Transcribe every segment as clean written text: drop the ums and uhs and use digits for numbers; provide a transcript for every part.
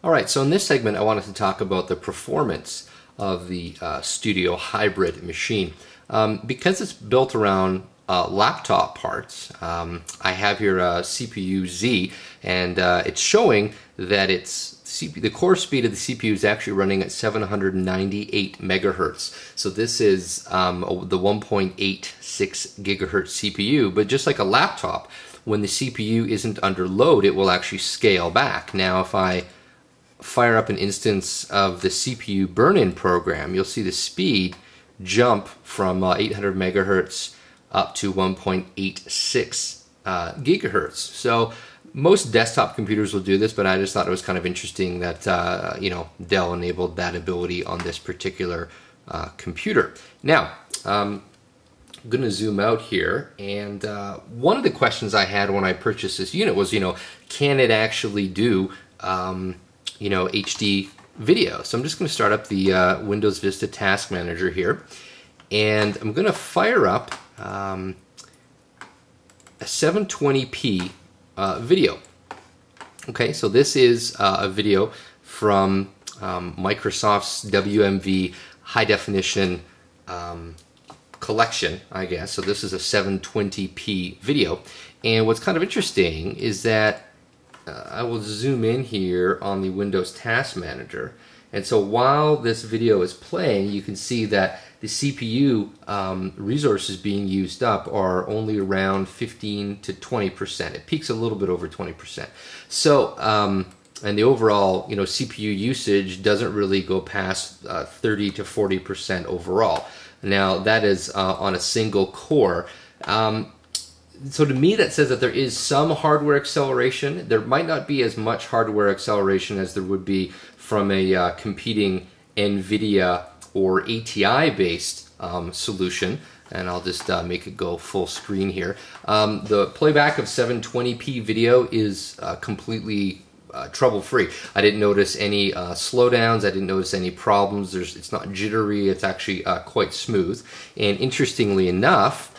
Alright, so in this segment I wanted to talk about the performance of the Studio Hybrid machine. Because it's built around laptop parts, I have here a CPU Z, and it's showing that the core speed of the CPU is actually running at 798 megahertz. So this is the 1.86 gigahertz CPU, but just like a laptop, when the CPU isn't under load, it will actually scale back. Now if I fire up an instance of the CPU burn-in program, you'll see the speed jump from 800 megahertz up to 1.86 gigahertz. So most desktop computers will do this, but I just thought it was kind of interesting that Dell enabled that ability on this particular computer. Now, I'm going to zoom out here, and one of the questions I had when I purchased this unit was, can it actually do HD video? So I'm just going to start up the Windows Vista Task Manager here, and I'm going to fire up a 720p video. Okay, so this is a video from Microsoft's WMV high definition collection, I guess. So this is a 720p video, and what's kind of interesting is that I will zoom in here on the Windows Task Manager, and so while this video is playing, you can see that the CPU resources being used up are only around 15 to 20%. It peaks a little bit over 20%. So, and the overall, CPU usage doesn't really go past 30 to 40% overall. Now, that is on a single core. So to me, that says that there is some hardware acceleration. There might not be as much hardware acceleration as there would be from a competing NVIDIA or ATI-based solution. And I'll just make it go full screen here. The playback of 720p video is completely trouble-free. I didn't notice any slowdowns. I didn't notice any problems. It's not jittery. It's actually quite smooth. And interestingly enough,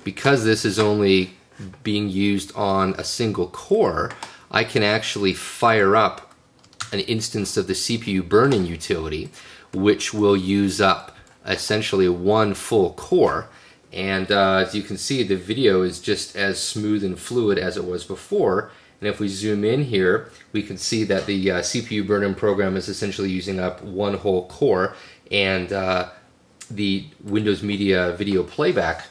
because this is only being used on a single core, I can actually fire up an instance of the CPU burn-in utility, which will use up essentially one full core. And as you can see, the video is just as smooth and fluid as it was before. And if we zoom in here, we can see that the CPU burn-in program is essentially using up one whole core, and the Windows Media video playback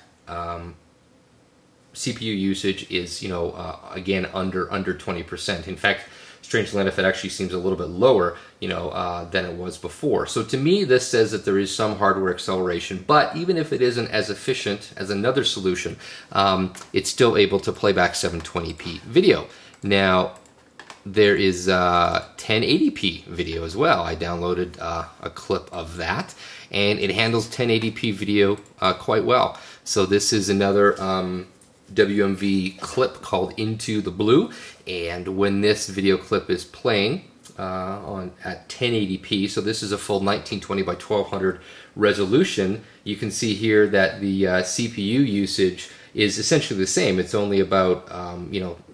CPU usage is, again, under 20%. In fact, strangely enough, it actually seems a little bit lower, than it was before. So to me, this says that there is some hardware acceleration, but even if it isn't as efficient as another solution, it's still able to play back 720p video. Now, there is 1080p video as well. I downloaded a clip of that, and it handles 1080p video quite well. So this is another WMV clip called Into the Blue, and when this video clip is playing at 1080p, so this is a full 1920 by 1200 resolution, you can see here that the CPU usage is essentially the same. It's only about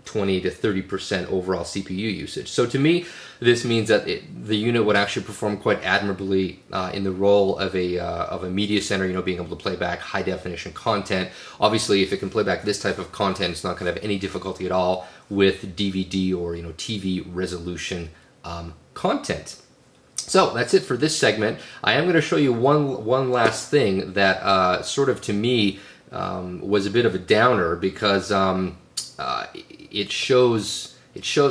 20 to 30% overall CPU usage. So to me, this means that the unit would actually perform quite admirably in the role of a media center, being able to play back high definition content. Obviously, if it can play back this type of content, it's not going to have any difficulty at all with DVD or TV resolution content. So that's it for this segment. I am going to show you one last thing that sort of to me was a bit of a downer, because it shows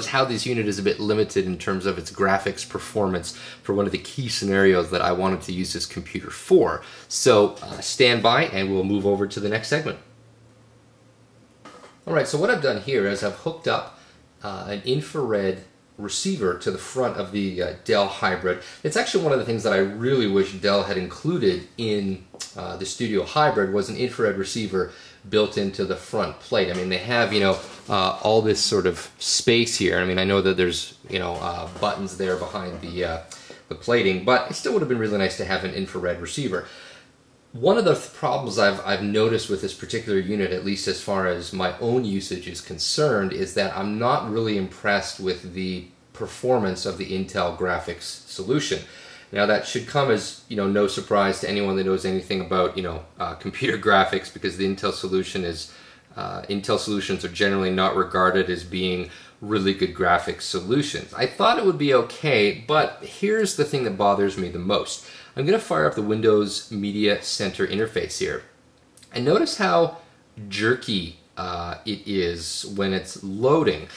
how this unit is a bit limited in terms of its graphics performance for one of the key scenarios that I wanted to use this computer for. So stand by and we'll move over to the next segment. Alright, so what I've done here is I've hooked up an infrared receiver to the front of the Dell Hybrid. It's actually one of the things that I really wish Dell had included in the Studio Hybrid, was an infrared receiver built into the front plate. I mean, they have, all this sort of space here. I mean, I know that there's, buttons there behind the plating, but it still would have been really nice to have an infrared receiver. One of the problems I've noticed with this particular unit, at least as far as my own usage is concerned, is that I'm not really impressed with the performance of the Intel graphics solution. Now that should come as no surprise to anyone that knows anything about computer graphics, because the Intel solutions are generally not regarded as being really good graphics solutions. I thought it would be okay, but here's the thing that bothers me the most. I'm going to fire up the Windows Media Center interface here, and notice how jerky it is when it's loading.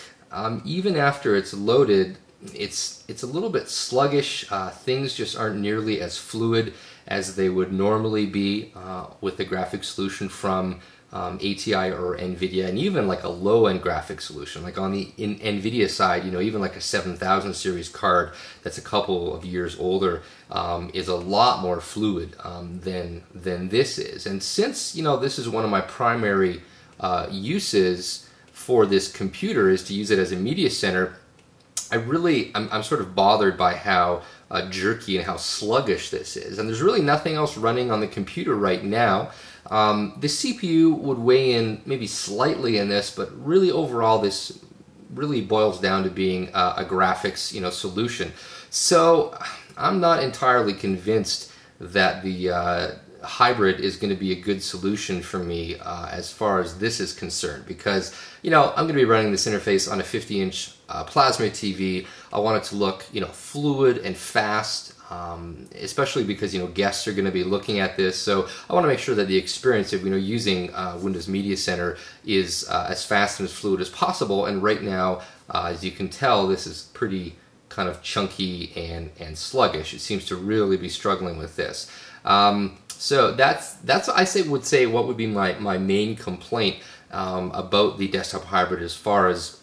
Even after it's loaded, it's a little bit sluggish. Things just aren't nearly as fluid as they would normally be with the graphics solution from ATI or NVIDIA, and even like a low-end graphics solution. Like on the NVIDIA side, even like a 7000 series card that's a couple of years older is a lot more fluid than this is. And since this is one of my primary uses for this computer is to use it as a media center, I'm sort of bothered by how jerky and how sluggish this is. And there's really nothing else running on the computer right now. The CPU would weigh in maybe slightly in this, but really overall this really boils down to being a graphics solution. So I'm not entirely convinced that the hybrid is going to be a good solution for me as far as this is concerned, because I'm going to be running this interface on a 50-inch plasma TV. I want it to look fluid and fast, especially because guests are going to be looking at this. So I want to make sure that the experience of using Windows Media Center is as fast and as fluid as possible. And right now, as you can tell, this is pretty kind of chunky and sluggish. It seems to really be struggling with this. So that's would say what would be my main complaint about the desktop hybrid as far as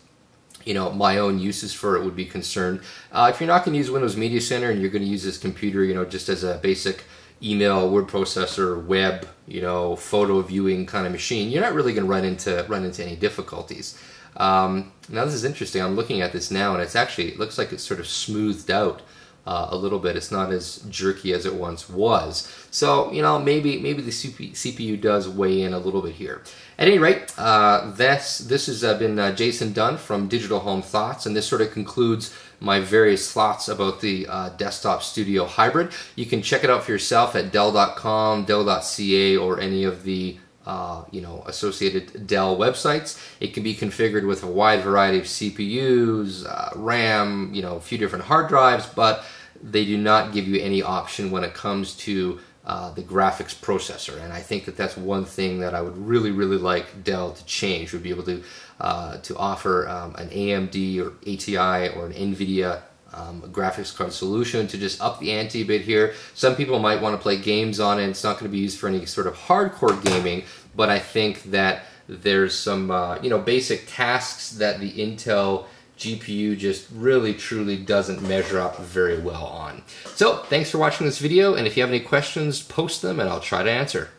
my own uses for it would be concerned. If you're not going to use Windows Media Center and you're going to use this computer just as a basic email, word processor, web, photo viewing kind of machine, you're not really going to run into any difficulties. Now this is interesting. I'm looking at this now, and it looks like it's sort of smoothed out a little bit. It's not as jerky as it once was. So maybe the CPU does weigh in a little bit here. At any rate, this has been Jason Dunn from Digital Home Thoughts, and this sort of concludes my various thoughts about the Desktop Studio Hybrid. You can check it out for yourself at Dell.com, Dell.ca, or any of the associated Dell websites. It can be configured with a wide variety of CPUs, RAM, a few different hard drives, but they do not give you any option when it comes to the graphics processor. And I think that that's one thing that I would really like Dell to change, would be able to offer an AMD or ATI or an NVIDIA graphics card solution to just up the ante a bit here. Some people might want to play games on it. It's not going to be used for any sort of hardcore gaming, but I think that there's some basic tasks that the Intel GPU just really truly doesn't measure up very well on. So thanks for watching this video, and if you have any questions, post them and I'll try to answer.